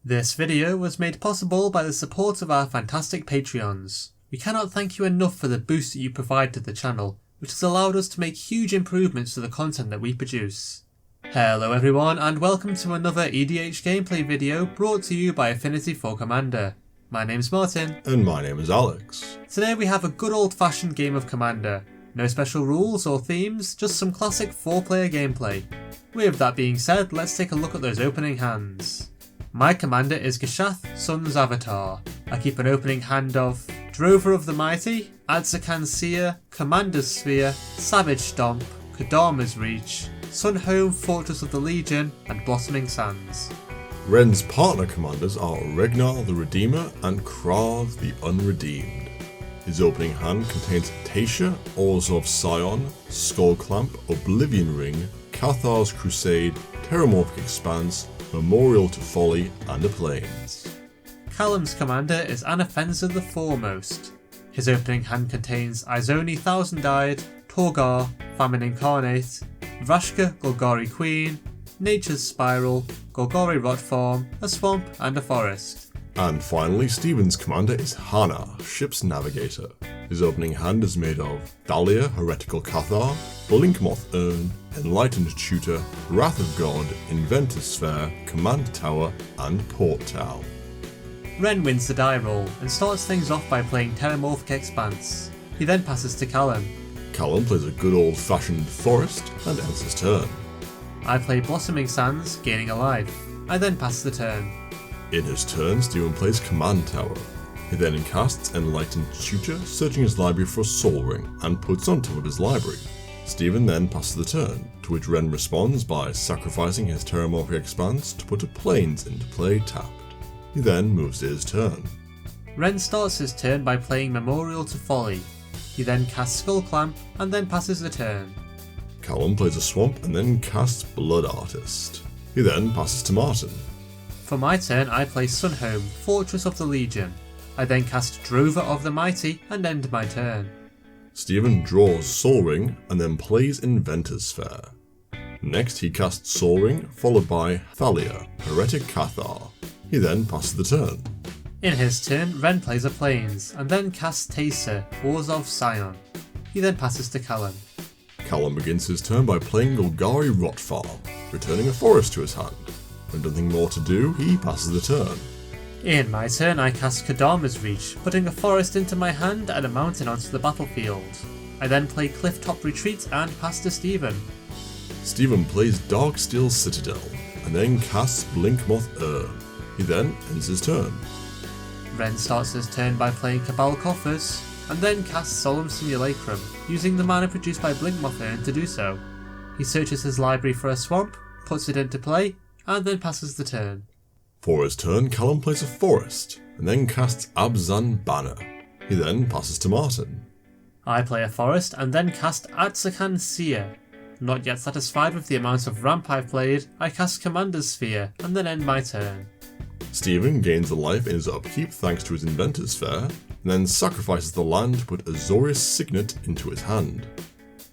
This video was made possible by the support of our fantastic Patreons. We cannot thank you enough for the boost that you provide to the channel, which has allowed us to make huge improvements to the content that we produce. Hello everyone and welcome to another EDH gameplay video brought to you by Affinity for Commander. My name's Martin. And my name is Alex. Today we have a good old fashioned game of Commander. No special rules or themes, just some classic 4-player gameplay. With that being said, let's take a look at those opening hands. My commander is Gishath, Sun's Avatar. I keep an opening hand of Drover of the Mighty, Adzakan Seer, Commander's Sphere, Savage Stomp, Kadama's Reach, Sun Home, Fortress of the Legion, and Blossoming Sands. Ren's partner commanders are Regna the Redeemer and Krav the Unredeemed. His opening hand contains Tasha, Oars of Scion, Skullclamp, Oblivion Ring, Cathar's Crusade, Terramorphic Expanse, Memorial to Folly, and a Plains. Callum's commander is Anafenza the Foremost. His opening hand contains Izoni Thousand-Eyed, Torgar, Famine Incarnate, Vrashka Golgari Queen, Nature's Spiral, Golgari Rotform, a Swamp, and a Forest. And finally, Stephen's commander is Hanna, Ship's Navigator. His opening hand is made of Thalia, Heretical Cathar, Blinkmoth Urn, Enlightened Tutor, Wrath of God, Inventor's Sphere, Command Tower, and Port Tower. Ren wins the die roll and starts things off by playing Terramorphic Expanse. He then passes to Callum. Callum plays a good old-fashioned Forest and ends his turn. I play Blossoming Sands, gaining a life. I then pass the turn. In his turn, Stephen plays Command Tower. He then casts Enlightened Tutor, searching his library for a Soul Ring, and puts on top of his library. Stephen then passes the turn, to which Ren responds by sacrificing his Terramorphic Expanse to put a Plains into play tapped. He then moves to his turn. Ren starts his turn by playing Memorial to Folly. He then casts Skullclamp and then passes the turn. Callum plays a Swamp and then casts Blood Artist. He then passes to Martin. For my turn I play Sunhome, Fortress of the Legion. I then cast Drover of the Mighty and end my turn. Stephen draws Soul Ring and then plays Inventor's Sphere. Next he casts Soul Ring followed by Thalia, Heretic Cathar. He then passes the turn. In his turn, Ren plays a Plains and then casts Tasha, Oars of Scion. He then passes to Callum. Callum begins his turn by playing Golgari Rotfarm, returning a forest to his hand. With nothing more to do, he passes the turn. In my turn I cast Kadama's Reach, putting a forest into my hand and a mountain onto the battlefield. I then play Clifftop Retreat and pass to Stephen. Stephen plays Darksteel Citadel, and then casts Blinkmoth Urn. He then ends his turn. Ren starts his turn by playing Cabal Coffers, and then casts Solemn Simulacrum, using the mana produced by Blinkmoth Urn to do so. He searches his library for a swamp, puts it into play, and then passes the turn. For his turn, Callum plays a forest, and then casts Abzan Banner. He then passes to Martin. I play a forest and then cast Adzakan Seer. Not yet satisfied with the amount of ramp I've played, I cast Commander's Sphere and then end my turn. Stephen gains a life in his upkeep thanks to his Inventor's Sphere, and then sacrifices the land to put Azorius Signet into his hand.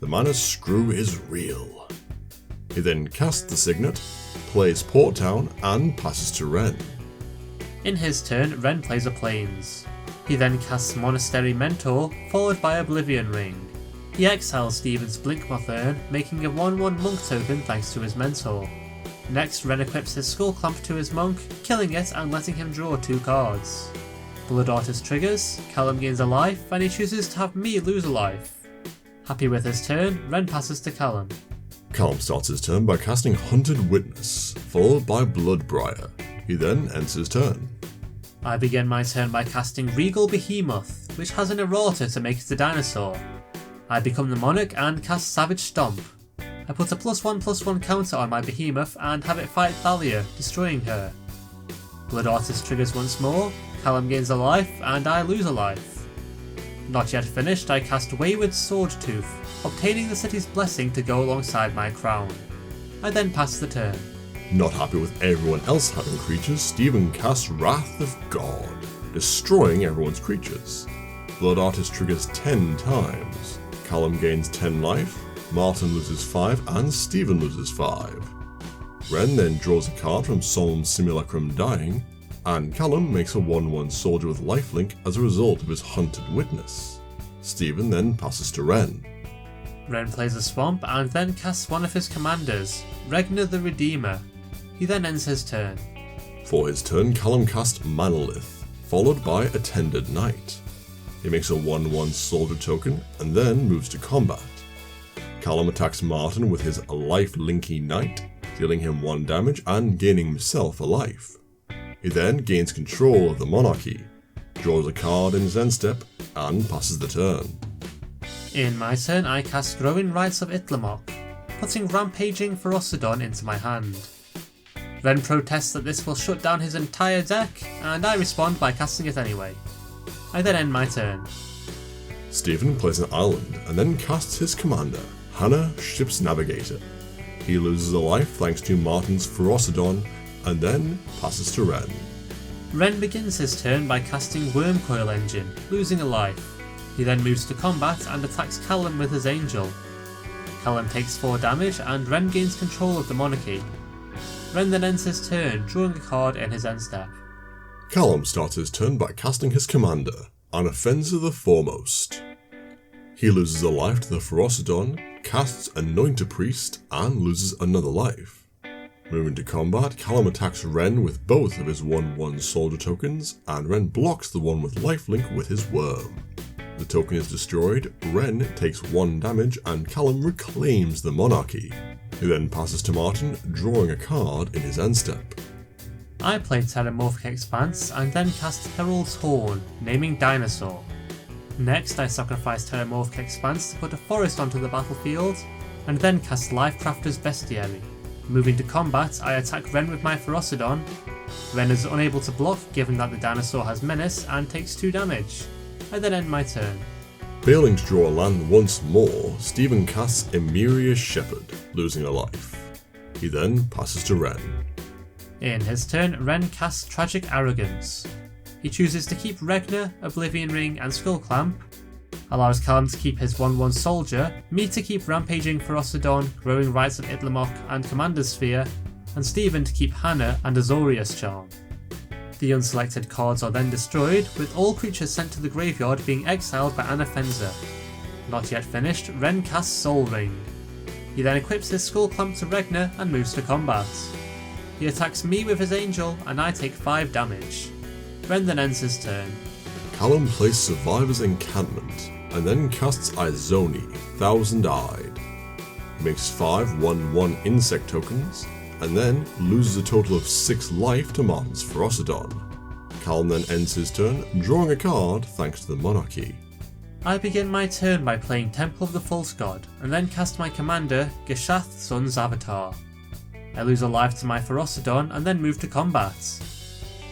The mana screw is real. He then casts the Signet, plays Port Town, and passes to Ren. In his turn, Ren plays a Plains. He then casts Monastery Mentor, followed by Oblivion Ring. He exiles Stephen's Blinkmoth Urn, making a 1/1 monk token thanks to his mentor. Next, Ren equips his Skullclamp to his monk, killing it and letting him draw 2 cards. Blood Artist triggers, Callum gains a life, and he chooses to have me lose a life. Happy with his turn, Ren passes to Callum. Callum starts his turn by casting Hunted Witness, followed by Bloodbriar. He then ends his turn. I begin my turn by casting Regal Behemoth, which has an errata to make it a dinosaur. I become the Monarch and cast Savage Stomp. I put a +1/+1 counter on my Behemoth and have it fight Thalia, destroying her. Blood Artist triggers once more, Callum gains a life, and I lose a life. Not yet finished, I cast Wayward Swordtooth, obtaining the city's blessing to go alongside my crown. I then pass the turn. Not happy with everyone else having creatures, Stephen casts Wrath of God, destroying everyone's creatures. Blood Artist triggers 10 times. Callum gains 10 life, Martin loses 5, and Stephen loses 5. Ren then draws a card from Solemn Simulacrum Dying, and Callum makes a 1/1 soldier with lifelink as a result of his hunted witness. Stephen then passes to Ren. Ren plays a swamp and then casts one of his commanders, Regna the Redeemer. He then ends his turn. For his turn, Callum casts Manolith, followed by Attended Knight. He makes a 1/1 soldier token and then moves to combat. Callum attacks Martin with his life-linky knight, dealing him 1 damage and gaining himself a life. He then gains control of the monarchy, draws a card in his end step, and passes the turn. In my turn I cast Growing Rights of Itlamok, putting Rampaging Ferocidon into my hand. Ren protests that this will shut down his entire deck, and I respond by casting it anyway. I then end my turn. Stephen plays an island and then casts his commander, Hanna, Ship's Navigator. He loses a life thanks to Martin's Ferocidon, and then passes to Ren. Ren begins his turn by casting Wormcoil Engine, losing a life. He then moves to combat and attacks Callum with his Angel. Callum takes 4 damage and Ren gains control of the monarchy. Ren then ends his turn, drawing a card in his end step. Callum starts his turn by casting his commander, Anafenza the Foremost. He loses a life to the Ferocidon, casts Anoint a Priest, and loses another life. Moving to combat, Callum attacks Ren with both of his 1/1 soldier tokens, and Ren blocks the one with lifelink with his worm. The token is destroyed, Ren takes 1 damage, and Callum reclaims the monarchy. He then passes to Martin, drawing a card in his end step. I play Terramorphic Expanse and then cast Herald's Horn, naming Dinosaur. Next I sacrifice Terramorphic Expanse to put a forest onto the battlefield, and then cast Lifecrafter's Bestiary. Moving to combat, I attack Ren with my Ferocidon. Ren is unable to block given that the dinosaur has Menace and takes 2 damage. I then end my turn. Failing to draw a land once more, Stephen casts Emiria's Shepherd, losing a life. He then passes to Ren. In his turn, Ren casts Tragic Arrogance. He chooses to keep Regna, Oblivion Ring and Skull Clamp, allows Callum to keep his 1/1 soldier, me to keep Rampaging Ferocidon, Growing Rights of Itlamok and Commander's Sphere, and Stephen to keep Hanna and Azorius Charm. The unselected cards are then destroyed, with all creatures sent to the graveyard being exiled by Anafenza. Not yet finished, Ren casts Soul Ring. He then equips his Skull Clamp to Regna and moves to combat. He attacks me with his Angel and I take 5 damage. Ren then ends his turn. Callum plays Survivor's Encampment, and then casts Izoni, Thousand-Eyed. He makes 5 1/1 insect tokens, and then loses a total of 6 life to Martin's Ferocidon. Callum then ends his turn, drawing a card thanks to the monarchy. I begin my turn by playing Temple of the False God, and then cast my commander, Gishath, Sun's Avatar. I lose a life to my Ferocidon and then move to combat.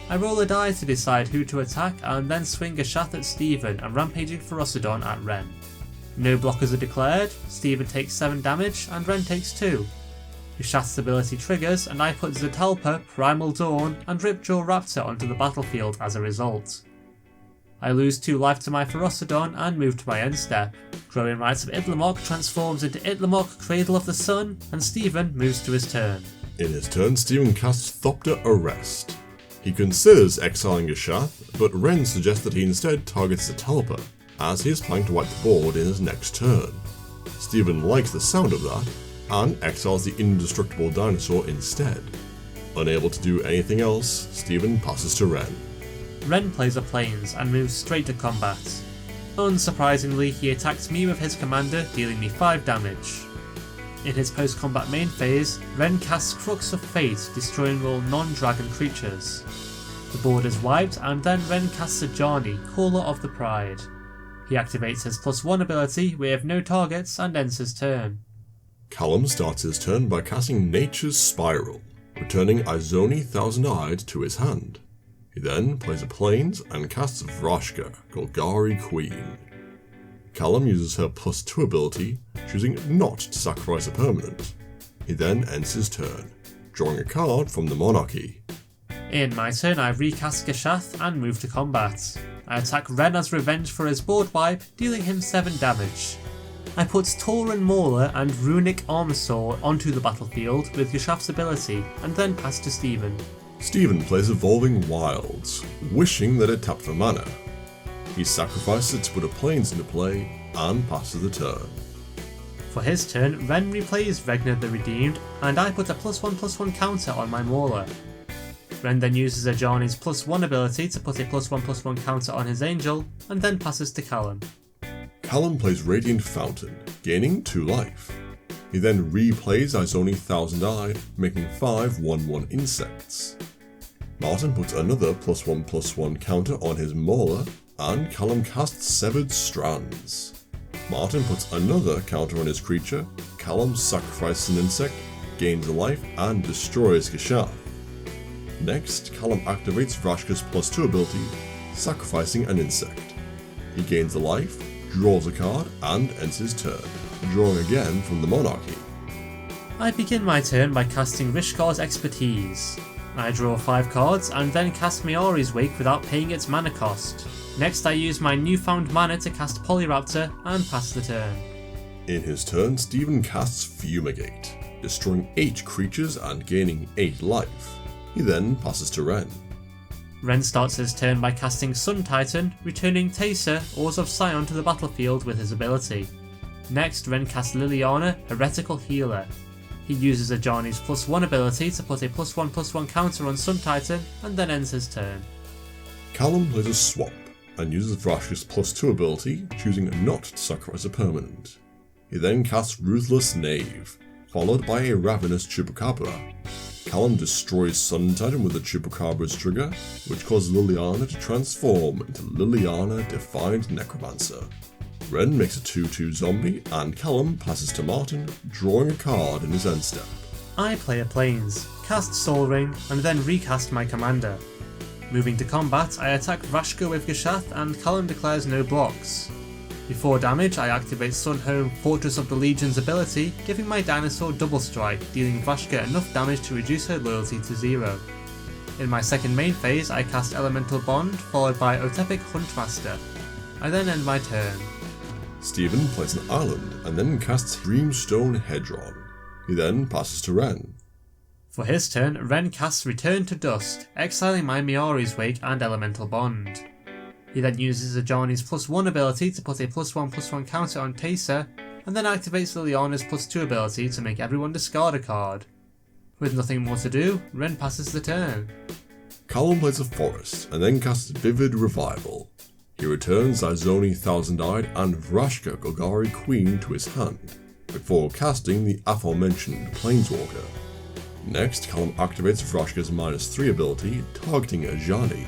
I roll a die to decide who to attack and then swing Gishath at Stephen and Rampaging Ferocidon at Ren. No blockers are declared, Stephen takes 7 damage and Ren takes 2. Gishath's ability triggers and I put Zetalpa, Primal Dawn and Ripjaw Raptor onto the battlefield as a result. I lose 2 life to my Ferocidon and move to my end step. Growing Rights of Itlamok transforms into Itlamok, Cradle of the Sun, and Stephen moves to his turn. In his turn, Stephen casts Thopter Arrest. He considers exiling Gishath, but Ren suggests that he instead targets Zetalpa, as he is planning to wipe the board in his next turn. Stephen likes the sound of that, and exiles the indestructible dinosaur instead. Unable to do anything else, Stephen passes to Ren. Ren plays a Plains and moves straight to combat. Unsurprisingly, he attacks me with his commander, dealing me 5 damage. In his post-combat main phase, Ren casts Crux of Fate, destroying all non-dragon creatures. The board is wiped, and then Ren casts Ajani, Caller of the Pride. He activates his +1 ability with no targets and ends his turn. Callum starts his turn by casting Nature's Spiral, returning Izoni Thousand-Eyed to his hand. He then plays a Plains and casts Vrashka, Golgari Queen. Callum uses her +2 ability, choosing not to sacrifice a permanent. He then ends his turn, drawing a card from the monarchy. In my turn I recast Gishath and move to combat. I attack Ren as revenge for his board wipe, dealing him 7 damage. I put Tauren Mauler and Runic Armasaur onto the battlefield with Gishath's ability, and then pass to Stephen. Stephen plays Evolving Wilds, wishing that it tapped for mana. He sacrifices it to put a Plains into play and passes the turn. For his turn, Ren replays Regna the Redeemed, and I put a +1/+1 counter on my Mauler. Ren then uses Ajani's +1 ability to put a +1/+1 counter on his Angel, and then passes to Callum. Callum plays Radiant Fountain, gaining 2 life. He then replays Izoni Thousand Eye, making 5 1/1 insects. Martin puts another +1/+1 counter on his Mauler, and Callum casts Severed Strands. Martin puts another counter on his creature, Callum sacrifices an insect, gains a life, and destroys Gishath. Next, Callum activates Vrashka's +2 ability, sacrificing an insect. He gains a life, draws a card, and ends his turn, drawing again from the Monarchy. I begin my turn by casting Rishkar's Expertise. I draw 5 cards and then cast Miori's Wake without paying its mana cost. Next I use my newfound mana to cast Polyraptor and pass the turn. In his turn, Stephen casts Fumigate, destroying 8 creatures and gaining 8 life. He then passes to Ren. Ren starts his turn by casting Sun Titan, returning Taser, Oars of Scion to the battlefield with his ability. Next, Ren casts Liliana, Heretical Healer. He uses Ajani's +1 ability to put a +1/+1 counter on Sun Titan and then ends his turn. Callum plays a swap and uses Vrashka's +2 ability, choosing not to sacrifice a permanent. He then casts Ruthless Knave, followed by a Ravenous Chupacabra. Callum destroys Sun Titan with the Chupacabra's trigger, which causes Liliana to transform into Liliana Defiant Necromancer. Ren makes a 2/2 zombie, and Callum passes to Martin, drawing a card in his end step. I play a Plains, cast Soul Ring, and then recast my commander. Moving to combat, I attack Vrashka with Gishath, and Callum declares no blocks. Before damage, I activate Sunhome, Fortress of the Legion's ability, giving my dinosaur double strike, dealing Vrashka enough damage to reduce her loyalty to 0. In my second main phase, I cast Elemental Bond, followed by Otepic Huntmaster. I then end my turn. Stephen plays an island and then casts Dreamstone Hedron. He then passes to Ren. For his turn, Ren casts Return to Dust, exiling my Miori's Wake and Elemental Bond. He then uses Ajani's +1 ability to put a +1/+1 counter on Taser, and then activates Liliana's +2 ability to make everyone discard a card. With nothing more to do, Ren passes the turn. Callum plays a forest and then casts Vivid Revival. He returns Izoni Thousand Eyed and Vrashka Golgari Queen to his hand, before casting the aforementioned Planeswalker. Next, Callum activates Vrashka's -3 ability, targeting Ajani.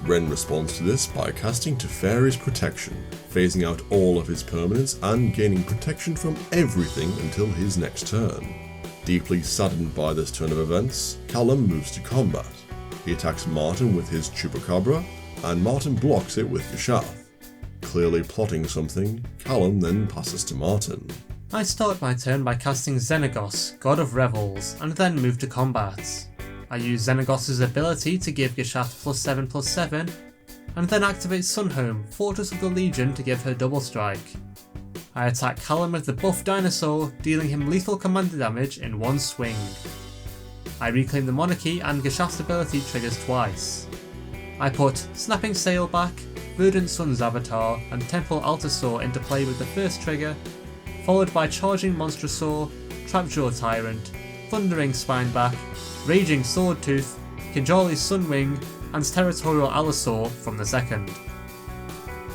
Ren responds to this by casting Teferi's Protection, phasing out all of his permanents and gaining protection from everything until his next turn. Deeply saddened by this turn of events, Callum moves to combat. He attacks Martin with his Chupacabra, and Martin blocks it with Gishath. Clearly plotting something, Callum then passes to Martin. I start my turn by casting Xenagos, God of Revels, and then move to combat. I use Xenagos' ability to give Gishath +7/+7, and then activate Sunhome, Fortress of the Legion to give her double strike. I attack Callum with the buff dinosaur, dealing him lethal commander damage in one swing. I reclaim the Monarchy and Gishath's ability triggers twice. I put Snapping Sailback, Verdant Sun's Avatar, and Temple Altasaur into play with the first trigger, followed by Charging Monstrosaur, Trapjaw Tyrant, Thundering Spineback, Raging Swordtooth, Kinjali's Sunwing, and Territorial Allosaur from the second.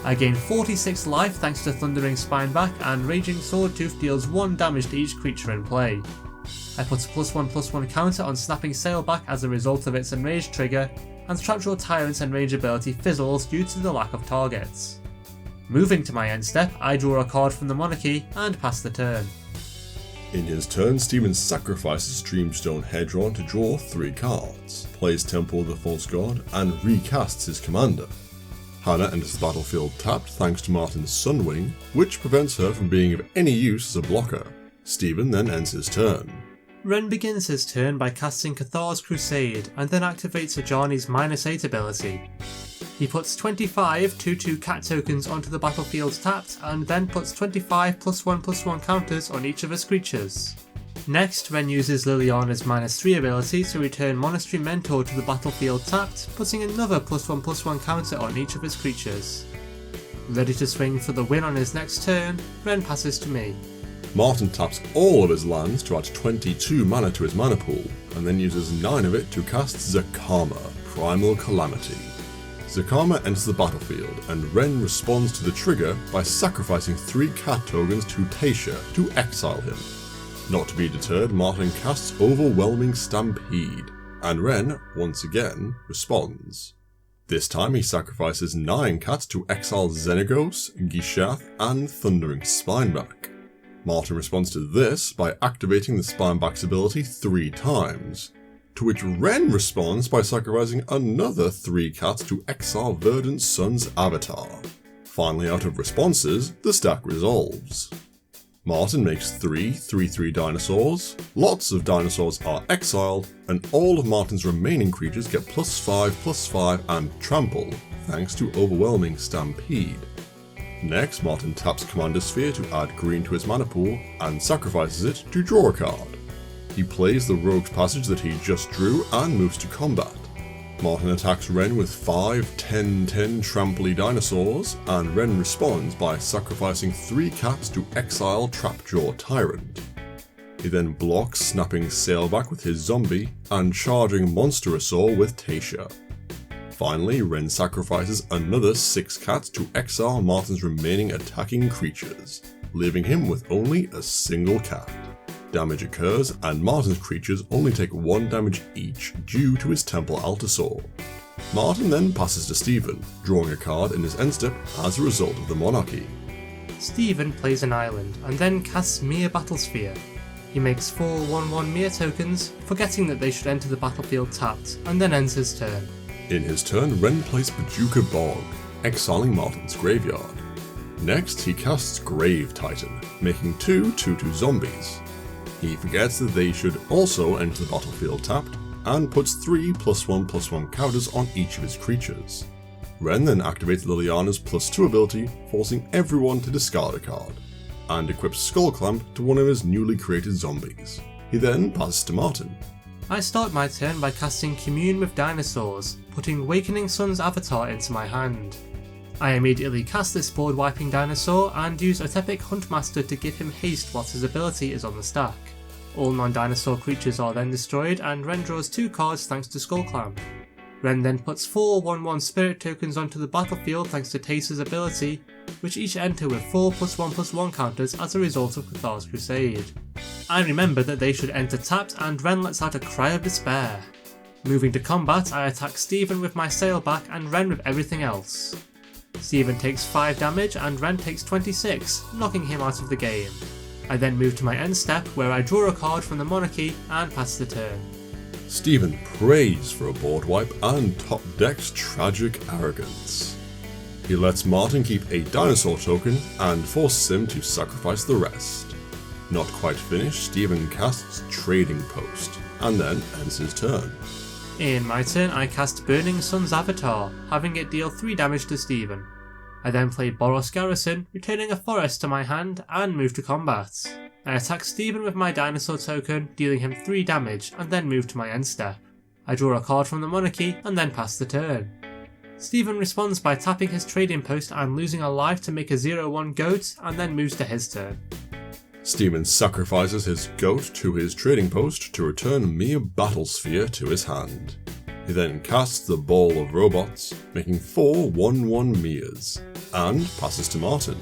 I gain 46 life thanks to Thundering Spineback, and Raging Swordtooth deals 1 damage to each creature in play. I put a +1/+1 counter on Snapping Sailback as a result of its Enraged trigger, and Trapjaw Tyrant's Enrage ability fizzles due to the lack of targets. Moving to my end step, I draw a card from the Monarchy and pass the turn. In his turn, Stephen sacrifices Dreamstone Hedron to draw 3 cards, plays Temple of the False God, and recasts his commander. Hanna enters the battlefield tapped thanks to Martin's Sunwing, which prevents her from being of any use as a blocker. Stephen then ends his turn. Ren begins his turn by casting Cathar's Crusade and then activates Ajani's -8 ability. He puts 25 2/2 cat tokens onto the battlefield tapped and then puts 25 +1/+1 counters on each of his creatures. Next, Ren uses Liliana's -3 ability to return Monastery Mentor to the battlefield tapped, putting another +1/+1 counter on each of his creatures. Ready to swing for the win on his next turn, Ren passes to me. Martin taps all of his lands to add 22 mana to his mana pool, and then uses 9 of it to cast Zakama, Primal Calamity. Zakama enters the battlefield, and Ren responds to the trigger by sacrificing 3 cat tokens to Tasha to exile him. Not to be deterred, Martin casts Overwhelming Stampede, and Ren, once again, responds. This time he sacrifices 9 cats to exile Xenagos, Gishath, and Thundering Spineback. Martin responds to this by activating the Spineback's ability 3 times, to which Ren responds by sacrificing another 3 cats to exile Verdant Sun's avatar. Finally, out of responses, the stack resolves. Martin makes 3 3/3 dinosaurs, lots of dinosaurs are exiled, and all of Martin's remaining creatures get +5/+5 and trample, thanks to Overwhelming Stampede. Next, Martin taps Commander Sphere to add green to his mana pool, and sacrifices it to draw a card. He plays the Rogue's Passage that he just drew and moves to combat. Martin attacks Ren with 5 10/10 trampley dinosaurs, and Ren responds by sacrificing 3 cats to exile Trapjaw Tyrant. He then blocks snapping Sailback with his zombie, and charging Monsterosaur with Tasha. Finally, Ren sacrifices another 6 cats to exile Martin's remaining attacking creatures, leaving him with only a single cat. Damage occurs, and Martin's creatures only take 1 damage each due to his Temple Altasaur. Martin then passes to Stephen, drawing a card in his end step as a result of the Monarchy. Stephen plays an island, and then casts Mir Battlesphere. He makes 4 1/1 Mir tokens, forgetting that they should enter the battlefield tapped, and then ends his turn. In his turn, Ren plays Paducah Bog, exiling Martin's graveyard. Next, he casts Grave Titan, making 2 2/2 zombies. He forgets that they should also enter the battlefield tapped, and puts 3 +1/+1 counters on each of his creatures. Ren then activates Liliana's +2 ability, forcing everyone to discard a card, and equips Skullclamp to one of his newly created zombies. He then passes to Martin. I start my turn by casting Commune with Dinosaurs, putting Wakening Sun's avatar into my hand. I immediately cast this board wiping dinosaur and use Otepic Huntmaster to give him haste whilst his ability is on the stack. All non-dinosaur creatures are then destroyed, and Ren draws 2 cards thanks to Skullclamp. Ren then puts 4 1/1 spirit tokens onto the battlefield thanks to Tace's ability, which each enter with 4 +1/+1 counters as a result of Cathar's Crusade. I remember that they should enter tapped, and Ren lets out a cry of despair. Moving to combat, I attack Stephen with my Sailback and Ren with everything else. Stephen takes 5 damage and Ren takes 26, knocking him out of the game. I then move to my end step, where I draw a card from the Monarchy and pass the turn. Stephen prays for a board wipe and top decks Tragic Arrogance. He lets Martin keep a dinosaur token and forces him to sacrifice the rest. Not quite finished, Stephen casts Trading Post, and then ends his turn. In my turn, I cast Burning Sun's avatar, having it deal 3 damage to Stephen. I then play Boros Garrison, returning a forest to my hand, and move to combat. I attack Stephen with my dinosaur token, dealing him 3 damage, and then move to my end step. I draw a card from the Monarchy, and then pass the turn. Stephen responds by tapping his Trading Post and losing a life to make a 0/1 goat, and then moves to his turn. Stephen sacrifices his goat to his Trading Post to return Mir Battlesphere to his hand. He then casts the Ball of Robots, making 4 1/1 Mirs, and passes to Martin.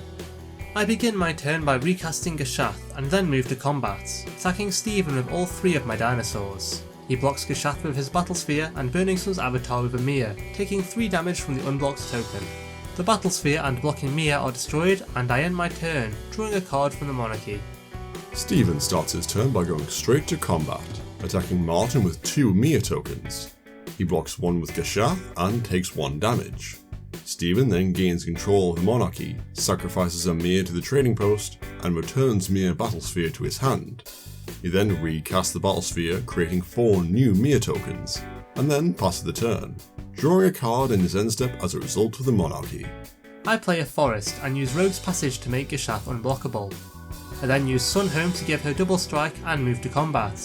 I begin my turn by recasting Gishath and then move to combat, attacking Stephen with all 3 of my dinosaurs. He blocks Gishath with his Battlesphere and Burning Sun's avatar with a Mir, taking 3 damage from the unblocked token. The Battlesphere and blocking Mir are destroyed, and I end my turn, drawing a card from the Monarchy. Stephen starts his turn by going straight to combat, attacking Martin with 2 Mir tokens. He blocks 1 with Gishath and takes 1 damage. Stephen then gains control of the Monarchy, sacrifices a Mir to the Trading Post, and returns Mir Battlesphere to his hand. He then recasts the Battlesphere, creating 4 new Mir tokens, and then passes the turn, drawing a card in his end step as a result of the Monarchy. I play a forest and use Rogue's Passage to make Gishath unblockable. I then used Sun Home to give her double strike and move to combat.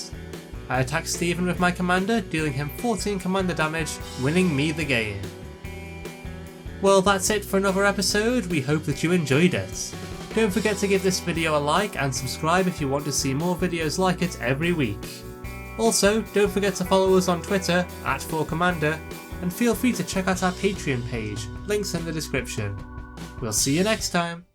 I attacked Stephen with my commander, dealing him 14 commander damage, winning me the game. Well, that's it for another episode. We hope that you enjoyed it. Don't forget to give this video a like and subscribe if you want to see more videos like it every week. Also, don't forget to follow us on Twitter @4commander, and feel free to check out our Patreon page, links in the description. We'll see you next time.